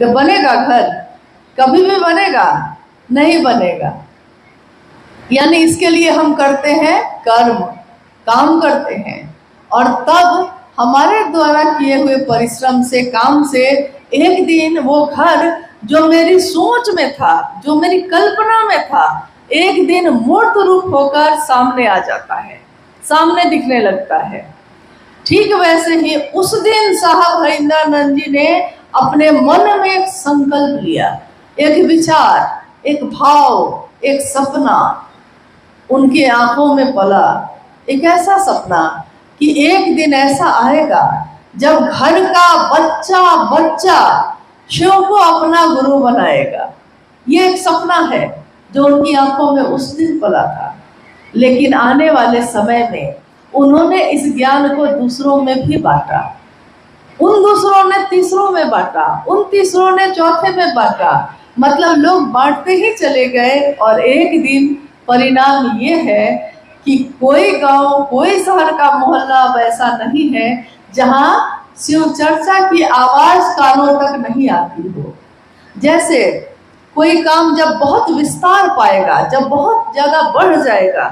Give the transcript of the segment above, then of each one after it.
बनेगा घर? कभी भी बनेगा? नहीं बनेगा। यानी इसके लिए हम करते हैं कर्म, काम करते हैं, और तब हमारे द्वारा किए हुए परिश्रम से, काम से एक दिन वो घर जो मेरी सोच में था, जो मेरी कल्पना में था, एक दिन मूर्त रूप होकर सामने आ जाता है, सामने दिखने लगता है। ठीक वैसे ही उस दिन साहब हरिंदरानंद जी ने अपने मन में एक संकल्प लिया, एक विचार, एक भाव, एक सपना उनकी आंखों में पला। एक ऐसा सपना कि एक दिन ऐसा आएगा जब घर का बच्चा बच्चा शिव को अपना गुरु बनाएगा। ये एक सपना है जो उनकी आंखों में उस दिन पला था। लेकिन आने वाले समय में उन्होंने इस ज्ञान को दूसरों में भी बांटा। उन दूसरों ने तीसरों में बांटा, उन तीसरों ने चौथे में बांटा। मतलब लोग बांटते ही चले गए, और एक दिन परिणाम ये है कि कोई गांव, कोई शहर का मोहल्ला वैसा नहीं है जहां शिव चर्चा की आवाज कानों तक नहीं आती हो। जैसे कोई काम जब बहुत विस्तार पाएगा, जब बहुत ज्यादा बढ़ जाएगा,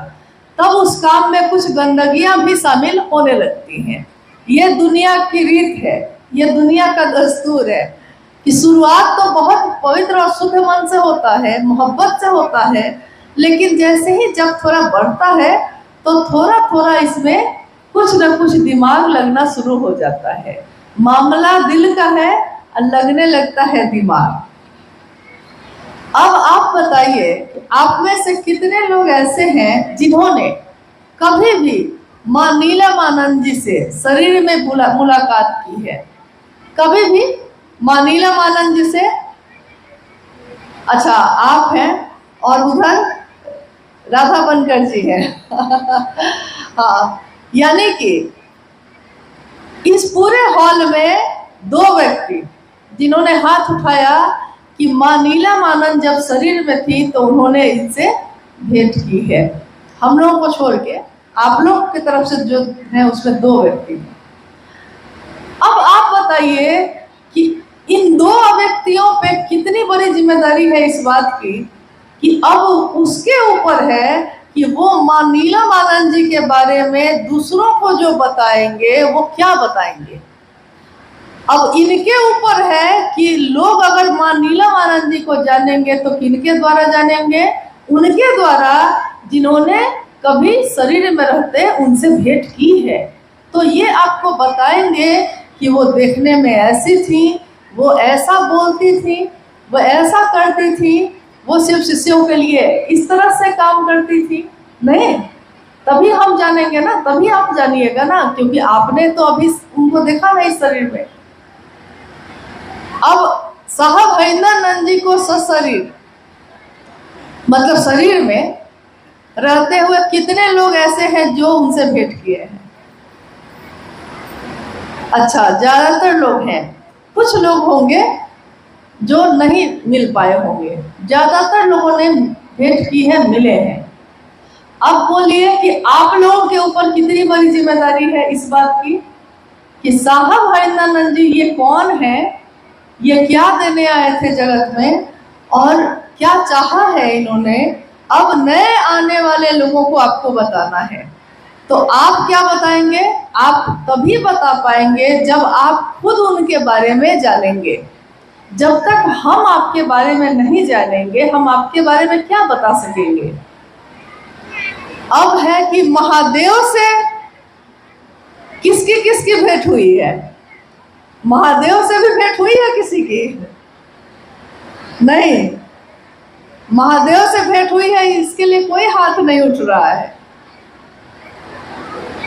तब उस काम में कुछ गंदगियां भी शामिल होने लगती हैं। ये दुनिया की रीत है, ये दुनिया का दस्तूर है कि शुरुआत तो बहुत पवित्र और शुद्ध मन से होता है, मोहब्बत से होता है, लेकिन जैसे ही जब थोड़ा बढ़ता है तो थोड़ा थोड़ा इसमें कुछ न कुछ दिमाग लगना शुरू हो जाता है। मामला दिल का है और लगने लगता है दिमाग। अब आप बताइए, आप में से कितने लोग ऐसे हैं जिन्होंने कभी भी माँ नीलमानंद जी से शरीर में मुलाकात की है? कभी भी माँ नीलमानंद जी से? अच्छा, आप हैं, और उधर राधा बनकर जी हैं। हाँ, यानी कि इस पूरे हॉल में दो व्यक्ति जिन्होंने हाथ उठाया कि माँ नीलमानंद जब शरीर में थी तो उन्होंने इनसे भेंट की है। हम लोगों को छोड़ के आप लोग की तरफ से जो है उसमें दो व्यक्ति हैं। अब आप बताइए कि इन दो व्यक्तियों पे कितनी बड़ी जिम्मेदारी है इस बात की कि अब उसके ऊपर है कि वो माँ नीलमानंद जी के बारे में दूसरों को जो बताएंगे वो क्या बताएंगे। अब इनके ऊपर है कि लोग अगर माँ नीलमानंद जी को जानेंगे तो किनके द्वारा जानेंगे? उनके द्वारा जिन्होंने कभी शरीर में रहते उनसे भेंट की है। तो ये आपको बताएंगे कि वो देखने में ऐसी थी, वो ऐसा बोलती थी, वो ऐसा करती थी, वो सिर्फ शिष्यों के लिए इस तरह से काम करती थी। नहीं, तभी हम जानेंगे ना, तभी आप जानिएगा ना, क्योंकि आपने तो अभी उनको देखा नहीं शरीर में। अब साहब हरिंदरानंद जी को सशरीर, मतलब शरीर में रहते हुए कितने लोग ऐसे हैं जो उनसे भेंट किए हैं? अच्छा, ज्यादातर लोग हैं, कुछ लोग होंगे जो नहीं मिल पाए होंगे, ज्यादातर लोगों ने भेंट की है, मिले हैं। अब बोलिए कि आप लोगों के ऊपर कितनी बड़ी जिम्मेदारी है इस बात की कि साहब हरिंदरानंद जी ये कौन है, ये क्या देने आए थे जगत में, और क्या चाहा है इन्होंने, अब नए आने वाले लोगों को आपको बताना है। तो आप क्या बताएंगे? आप तभी बता पाएंगे जब आप खुद उनके बारे में जानेंगे। जब तक हम आपके बारे में नहीं जानेंगे, हम आपके बारे में क्या बता सकेंगे? अब है कि महादेव से किसकी किसकी भेंट हुई है? महादेव से भी भेंट हुई है किसी की? नहीं, महादेव से भेंट हुई है इसके लिए कोई हाथ नहीं उठ रहा है।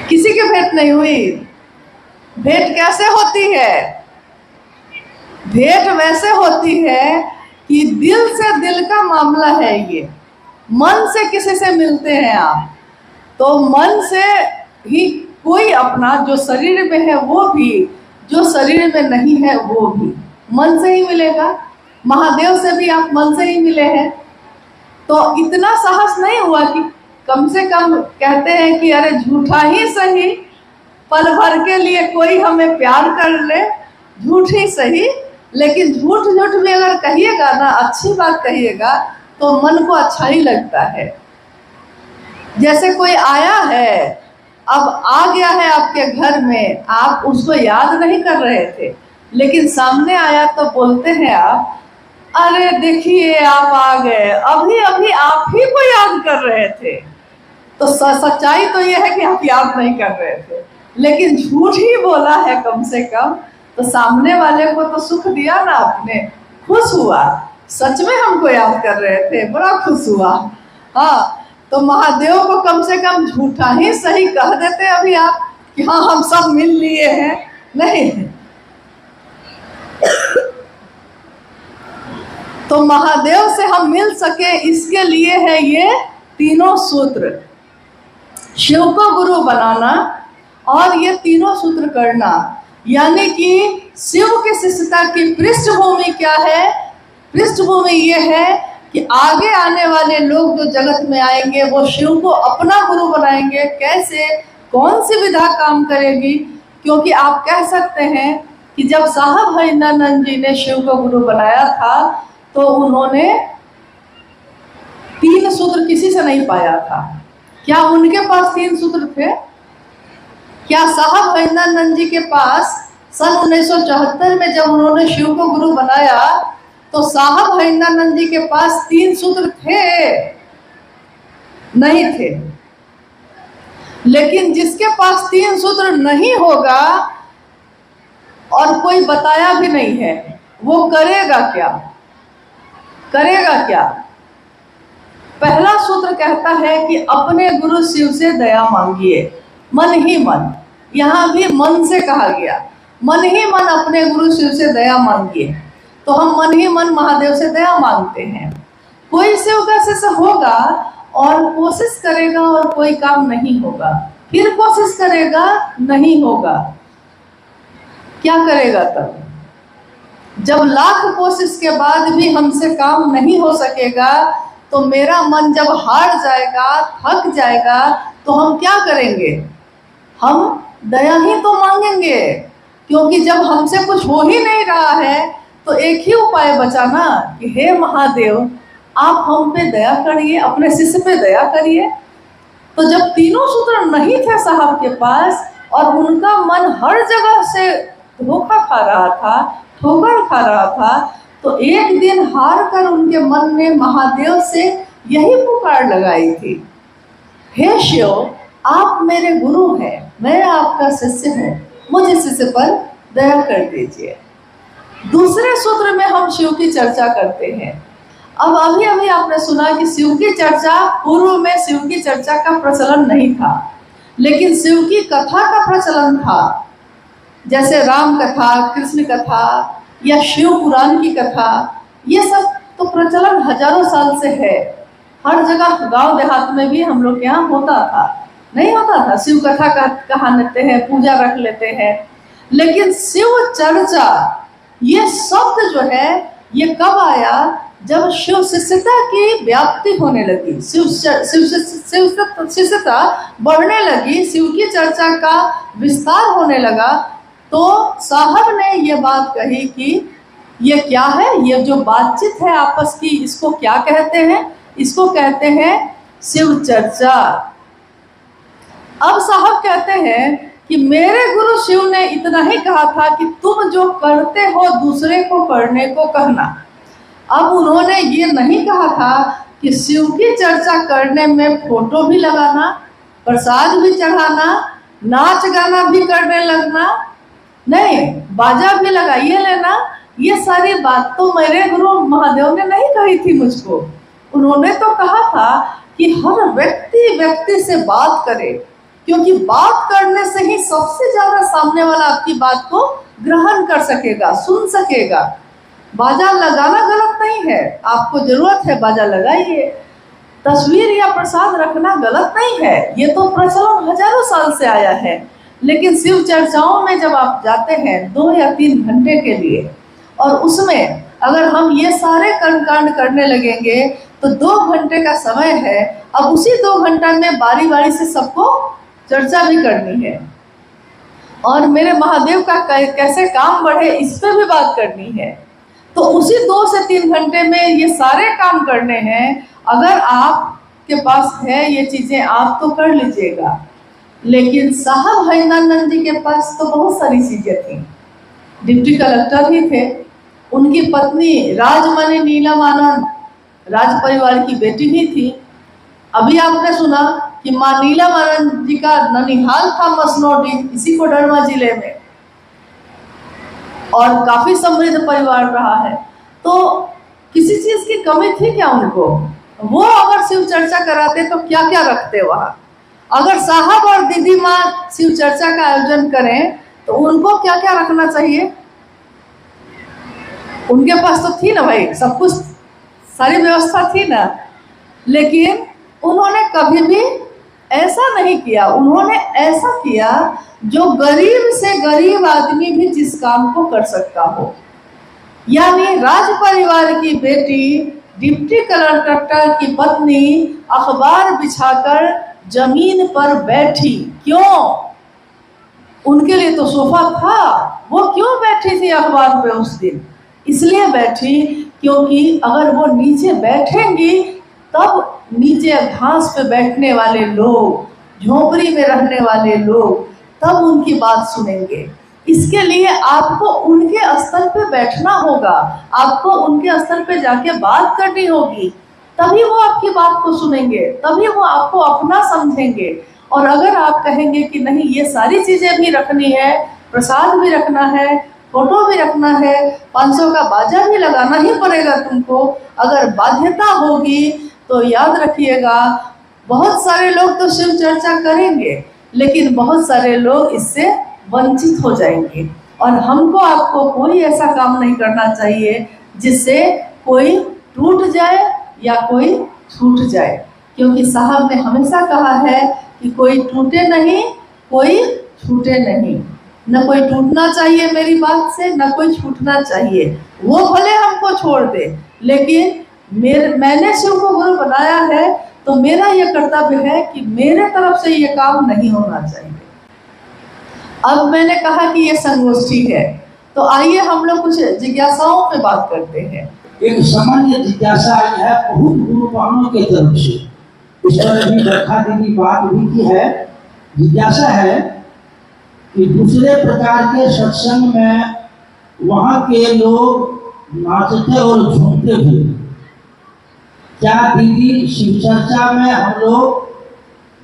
किसी की भेंट नहीं हुई। भेंट कैसे होती है? भेंट वैसे होती है कि दिल से दिल का मामला है। ये मन से किसी से मिलते हैं आप, तो मन से ही कोई अपना जो शरीर में है वो भी, जो शरीर में नहीं है वो भी मन से ही मिलेगा। महादेव से भी आप मन से ही मिले हैं। तो इतना साहस नहीं हुआ कि कम से कम कहते हैं कि अरे झूठा ही सही, पल भर के लिए कोई हमें प्यार कर ले, झूठ ही सही, लेकिन झूठ झूठ भी अगर कहिएगा ना, अच्छी बात कहिएगा, तो मन को अच्छा ही लगता है। जैसे कोई आया है, अब आ गया है आपके घर में, आप उसको याद नहीं कर रहे थे, लेकिन सामने आया तो बोलते हैं आप, अरे देखिए आप आ गए, अभी अभी आप ही को याद कर रहे थे। तो सच्चाई तो ये है कि आप याद नहीं कर रहे थे, लेकिन झूठ ही बोला है कम से कम, तो सामने वाले को तो सुख दिया ना आपने, खुश हुआ, सच में हमको याद कर रहे थे, बड़ा खुश हुआ। हाँ, तो महादेव को कम से कम झूठा ही सही कह देते अभी आप कि हाँ हम सब मिल लिए हैं, नहीं। तो महादेव से हम मिल सके इसके लिए है ये तीनों सूत्र, शिव को गुरु बनाना और ये तीनों सूत्र करना। यानी कि शिव की शिष्यता की पृष्ठभूमि क्या है? पृष्ठभूमि ये है कि आगे आने वाले लोग जो जगत में आएंगे वो शिव को अपना गुरु बनाएंगे। कैसे, कौन सी विधा काम करेगी? क्योंकि आप कह सकते हैं कि जब साहब हरिनानंद जी ने शिव को गुरु बनाया था तो उन्होंने 3 सूत्र किसी से नहीं पाया था। क्या उनके पास 3 सूत्र थे? क्या साहब हरिनानंद जी के पास सन 1974 में जब उन्होंने शिव को गुरु बनाया तो साहब हरिनानंद जी के पास 3 सूत्र थे? नहीं थे। लेकिन जिसके पास 3 सूत्र नहीं होगा और कोई बताया भी नहीं है, वो करेगा क्या? करेगा क्या? पहला सूत्र कहता है कि अपने गुरु शिव से दया मांगिए, मन ही मन। यहाँ भी मन से कहा गया, मन ही मन अपने गुरु शिव से दया मांगिए। तो हम मन ही मन महादेव से दया मांगते हैं। कोई शिव का शिष्य होगा और कोशिश करेगा और कोई काम नहीं होगा, फिर कोशिश करेगा, नहीं होगा, क्या करेगा तब? जब लाख कोशिश के बाद भी हमसे काम नहीं हो सकेगा तो मेरा मन जब हार जाएगा, थक जाएगा, तो हम क्या करेंगे? हम दया ही तो मांगेंगे, क्योंकि जब हमसे कुछ हो ही नहीं रहा है तो एक ही उपाय बचा ना कि हे महादेव आप हम पे दया करिए, अपने शिष्य पे दया करिए। तो जब तीनों सूत्र नहीं थे साहब के पास और उनका मन हर जगह से धोखा खा रहा था, ठोकर खा रहा था, तो एक दिन हार कर उनके मन में महादेव से यही पुकार लगाई थी, हे शिव आप मेरे गुरु हैं, मैं आपका शिष्य हूँ, मुझे शिष्य पर दया कर दीजिए। दूसरे सूत्र में हम शिव की चर्चा करते हैं। अब अभी अभी आपने सुना कि शिव की चर्चा, पूर्व में शिव की चर्चा का प्रचलन नहीं था, लेकिन शिव की कथा का प्रचलन था। जैसे राम कथा, कृष्ण कथा या शिव पुराण की कथा, ये सब तो प्रचलन हजारों साल से है। हर जगह गांव देहात में भी हम लोग के यहाँ होता था, नहीं होता था? शिव कथा कहा लेते हैं, पूजा रख लेते हैं। लेकिन शिव चर्चा ये शब्द जो है ये कब आया? जब शिव शिष्यता की व्याप्ति होने लगी, शिष्यता बढ़ने लगी, शिव की चर्चा का विस्तार होने लगा, तो साहब ने ये बात कही कि ये क्या है, ये जो बातचीत है आपस की, इसको क्या कहते हैं? इसको कहते हैं शिव चर्चा। अब साहब कहते हैं कि मेरे गुरु शिव ने इतना ही कहा था कि तुम जो करते हो दूसरे को करने को कहना। अब उन्होंने ये नहीं कहा था कि शिव की चर्चा करने में फोटो भी लगाना, प्रसाद भी चढ़ाना, नाच गाना भी करने लगना, नहीं, बाजा भी लगाइए लेना। ये सारी बात तो मेरे गुरु महादेव ने नहीं कही थी मुझको। उन्होंने तो कहा था कि हर व्यक्ति से बात करे, क्योंकि बात करने से ही सबसे ज्यादा सामने वाला आपकी बात को ग्रहण कर सकेगा, सुन सकेगा। बाजा लगाना गलत नहीं है, आपको जरूरत है बाजा लगाइए। तस्वीर या प्रसाद रखना गलत नहीं है, ये तो प्रचलन हजारों साल से आया है। लेकिन शिव चर्चाओं में जब आप जाते हैं 2 या 3 घंटे के लिए, और उसमें अगर हम ये सारे कर्मकांड करने लगेंगे तो 2 घंटे का समय है। अब उसी 2 घंटा में बारी बारी से सबको चर्चा भी करनी है। और मेरे महादेव का कैसे काम बढ़े इस पे भी बात करनी है। तो उसी 2 से 3 घंटे में ये सारे काम करने हैं। अगर आपके पास है ये चीज़ें आप तो कर लीजिएगा, लेकिन साहब हरिनानंद जी के पास तो बहुत सारी चीज़ें थी। डिप्टी कलेक्टर ही थे, उनकी पत्नी राजमणि नीलम आनंद राज परिवार की बेटी ही थी। अभी आपने सुना कि माँ नीलम आनंद जी का ननिहाल था मसनौडी, इसी कोडरमा जिले में, और काफी समृद्ध परिवार रहा है। तो किसी चीज की कमी थी क्या उनको? वो अगर शिव चर्चा कराते तो क्या क्या रखते वहां? अगर साहब और दीदी माँ शिव चर्चा का आयोजन करें तो उनको क्या क्या रखना चाहिए? उनके पास तो थी ना भाई, सब कुछ, सारी व्यवस्था थी ना। लेकिन उन्होंने कभी भी ऐसा नहीं किया। उन्होंने ऐसा किया जो गरीब से गरीब आदमी भी जिस काम को कर सकता हो। यानी राज परिवार की बेटी, डिप्टी कलेक्टर की पत्नी अखबार बिछाकर जमीन पर बैठी। क्यों? उनके लिए तो सोफा था, वो क्यों बैठी थी अखबार पे उस दिन? इसलिए बैठी क्योंकि अगर वो नीचे बैठेंगी तब नीचे घास पे बैठने वाले लोग, झोपड़ी में रहने वाले लोग तब उनकी बात सुनेंगे। इसके लिए आपको उनके स्तर पे बैठना होगा, आपको उनके स्तर पे जाके बात करनी होगी, तभी वो आपकी बात को सुनेंगे, तभी वो आपको अपना समझेंगे। और अगर आप कहेंगे कि नहीं ये सारी चीज़ें भी रखनी है, प्रसाद भी रखना है, फोटो भी रखना है, 500 का बाजा भी लगाना ही पड़ेगा तुमको, अगर बाध्यता होगी तो याद रखिएगा बहुत सारे लोग तो शिव चर्चा करेंगे, लेकिन बहुत सारे लोग इससे वंचित हो जाएंगे। और हमको आपको कोई ऐसा काम नहीं करना चाहिए जिससे कोई टूट जाए या कोई छूट जाए, क्योंकि साहब ने हमेशा कहा है कि कोई टूटे नहीं, कोई छूटे नहीं। न कोई टूटना चाहिए मेरी बात से, न कोई छूटना चाहिए। वो भले हमको छोड़ दे, लेकिन मैंने शिव को गुरु बनाया है तो मेरा ये कर्तव्य है कि मेरे तरफ से ये काम नहीं होना चाहिए। अब मैंने कहा कि ये संगोष्ठी है, तो आइए हम लोग कुछ जिज्ञासाओं पे बात करते हैं। एक सामान्य जिज्ञासा आई है बहुत गुरु बहनों के तरफ से, इस पर अभी बरखा दीदी बात भी की है। जिज्ञासा है कि दूसरे प्रकार के सत्संग में वहाँ के लोग नाचते और झूमते हुए, क्या दीदी शिव चर्चा में हम लोग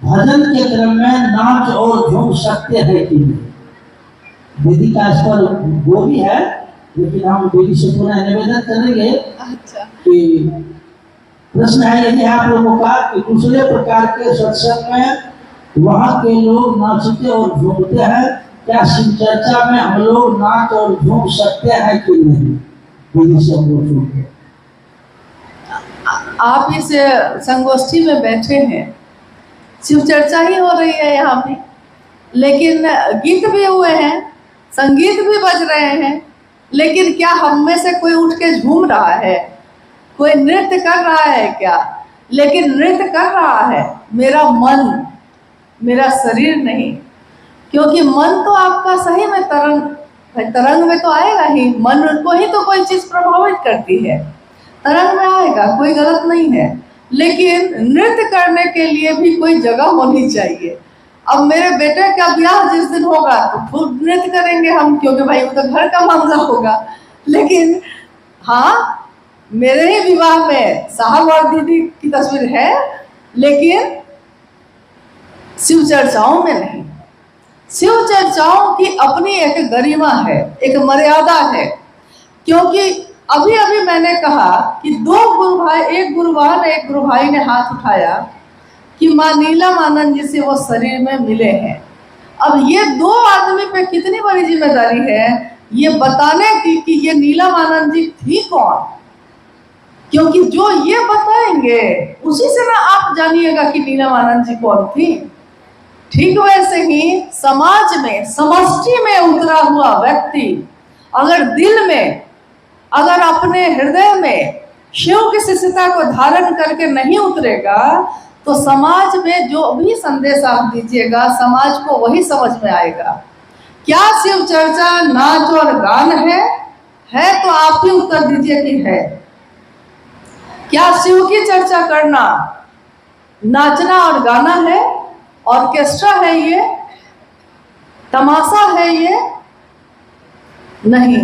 भजन के क्रम में नाच और झूम सकते हैं कि नहीं? दीदी का इस पर वो भी है, लेकिन हम दीदी से पुनः निवेदन करेंगे। अच्छा। कि प्रश्न है यदि आप लोगों का कि दूसरे प्रकार के सत्संग में वहाँ के लोग नाचते और झूमते हैं, क्या शिव चर्चा में हम लोग नाच और झूम सकते हैं कि नहीं? दीदी से हम लोग आप इस संगोष्ठी में बैठे हैं, शिव चर्चा ही हो रही है यहाँ भी, लेकिन गीत भी हुए हैं, संगीत भी बज रहे हैं, लेकिन क्या हम में से कोई उठ के झूम रहा है? कोई नृत्य कर रहा है क्या? लेकिन नृत्य कर रहा है मेरा मन, मेरा शरीर नहीं, क्योंकि मन तो आपका सही में तरंग में तो आएगा ही। मन को ही तो कोई चीज़ प्रभावित करती है, तरंग में आएगा, कोई गलत नहीं है। लेकिन नृत्य करने के लिए भी कोई जगह होनी चाहिए। अब मेरे बेटे का ब्याह जिस दिन होगा तो खूब नृत्य करेंगे हम, क्योंकि भाई वो तो घर का मामला होगा। लेकिन हाँ, मेरे ही विवाह में साहब और दीदी की तस्वीर है, लेकिन शिव चर्चाओं में नहीं। शिव चर्चाओं की अपनी एक गरिमा है, एक मर्यादा है। क्योंकि अभी अभी मैंने कहा कि दो गुरु भाई, एक गुरुवान एक गुरु भाई ने हाथ उठाया कि माँ नीलम आनंद जी से वो शरीर में मिले हैं। अब ये दो आदमी पे कितनी बड़ी जिम्मेदारी है ये बताने की कि ये नीलम आनंद जी थी कौन, क्योंकि जो ये बताएंगे उसी से ना आप जानिएगा कि नीलम आनंद जी कौन थी। ठीक वैसे ही समाज में, समष्टि में उतरा हुआ व्यक्ति अगर दिल में, अगर अपने हृदय में शिव की शिष्यता को धारण करके नहीं उतरेगा तो समाज में जो भी संदेश आप दीजिएगा समाज को वही समझ में आएगा। क्या शिव चर्चा नाच और गान है? है तो आप ही उत्तर दीजिए कि है। क्या शिव की चर्चा करना नाचना और गाना है? ऑर्केस्ट्रा है ये? तमाशा है ये? नहीं,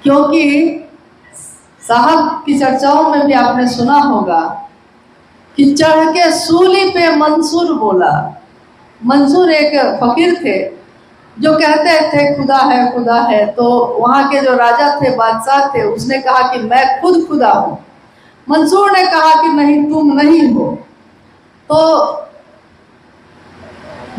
क्योंकि साहब की चर्चाओं में भी आपने सुना होगा कि चढ़ के सूली पे मंसूर बोला। मंसूर एक फकीर थे जो कहते थे खुदा है खुदा है। तो वहाँ के जो राजा थे, बादशाह थे, उसने कहा कि मैं खुद खुदा हूँ। मंसूर ने कहा कि नहीं, तुम नहीं हो। तो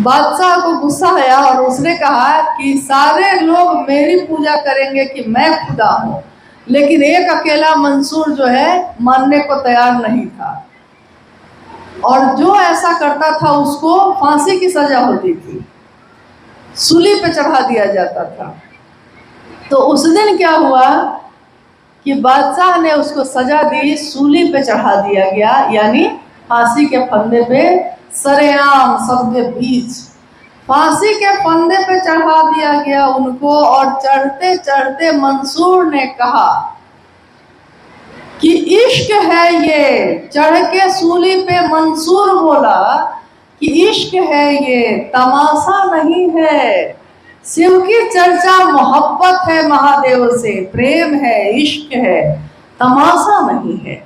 बादशाह को गुस्सा आया और उसने कहा कि सारे लोग मेरी पूजा करेंगे कि मैं खुदा हूँ, लेकिन एक अकेला मंसूर जो है मानने को तैयार नहीं था। और जो ऐसा करता था उसको फांसी की सजा होती थी, सूली पे चढ़ा दिया जाता था। तो उस दिन क्या हुआ कि बादशाह ने उसको सजा दी, सूली पे चढ़ा दिया गया, यानी फांसी के फंदे पे सरेआम सबके बीच फांसी के फंदे पे चढ़ा दिया गया उनको। और चढ़ते चढ़ते मंसूर ने कहा कि इश्क है ये। चढ़ के सूली पे मंसूर बोला कि इश्क है ये, तमाशा नहीं है। शिव की चर्चा मोहब्बत है महादेव से, प्रेम है, इश्क है, तमाशा नहीं है।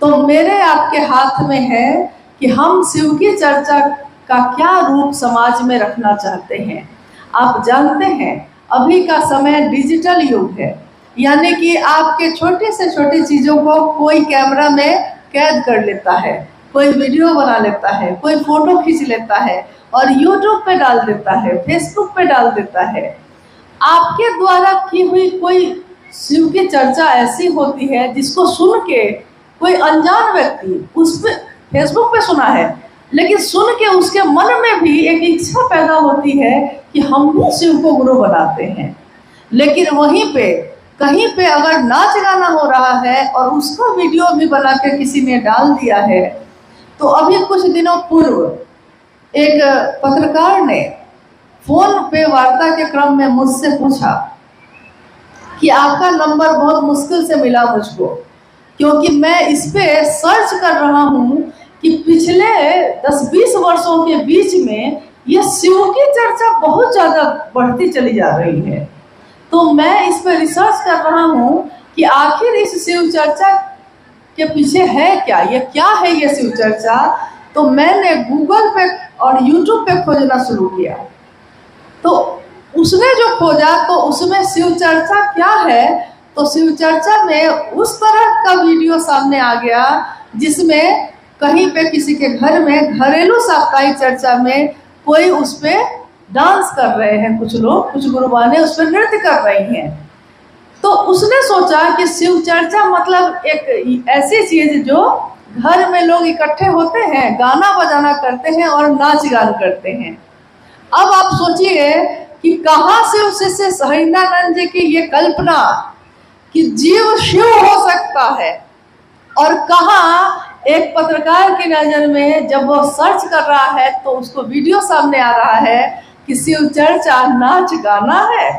तो मेरे आपके हाथ में है कि हम शिव की चर्चा का क्या रूप समाज में रखना चाहते हैं। आप जानते हैं अभी का समय डिजिटल युग है, यानी कि आपके छोटे से छोटी चीज़ों को कोई कैमरा में कैद कर लेता है, कोई वीडियो बना लेता है, कोई फोटो खींच लेता है और यूट्यूब पे डाल देता है, फेसबुक पे डाल देता है। आपके द्वारा की हुई कोई शिव की चर्चा ऐसी होती है जिसको सुन के कोई अनजान व्यक्ति उस पे फेसबुक पे सुना है, लेकिन सुन के उसके मन में भी एक इच्छा पैदा होती है कि हम भी शिव को गुरु बनाते हैं। लेकिन वहीं पे कहीं पे अगर नाच गाना हो रहा है और उसका वीडियो भी बना के किसी ने डाल दिया है। तो अभी कुछ दिनों पूर्व एक पत्रकार ने फोन पे वार्ता के क्रम में मुझसे पूछा कि आपका नंबर बहुत मुश्किल से मिला मुझको, क्योंकि मैं इस पे सर्च कर रहा हूँ कि पिछले 10-20 वर्षों के बीच में ये शिव की चर्चा बहुत ज़्यादा बढ़ती चली जा रही है। तो मैं इस पर रिसर्च कर रहा हूँ कि आखिर इस शिव चर्चा के पीछे है क्या, ये क्या है ये शिव चर्चा। तो मैंने गूगल पे और यूट्यूब पे खोजना शुरू किया। तो उसने जो खोजा तो उसमें शिव चर्चा क्या है, तो शिव चर्चा में उस तरह का वीडियो सामने आ गया जिसमें कहीं पे किसी के घर में घरेलू साप्ताहिक चर्चा में कोई उस पे डांस कर रहे हैं, कुछ लोग, कुछ गुरुबाने उस पर नृत्य कर रही हैं। तो उसने सोचा कि शिव चर्चा मतलब एक ऐसी चीज जो घर में लोग इकट्ठे होते हैं, गाना बजाना करते हैं और नाच गान करते हैं। अब आप सोचिए कि कहाँ से उससे सहजानंद जी की ये कल्पना कि जीव शिव हो सकता है, और कहाँ एक पत्रकार की नजर में जब वो सर्च कर रहा है तो उसको वीडियो सामने आ रहा है कि शिव चर्चा नाच गाना है।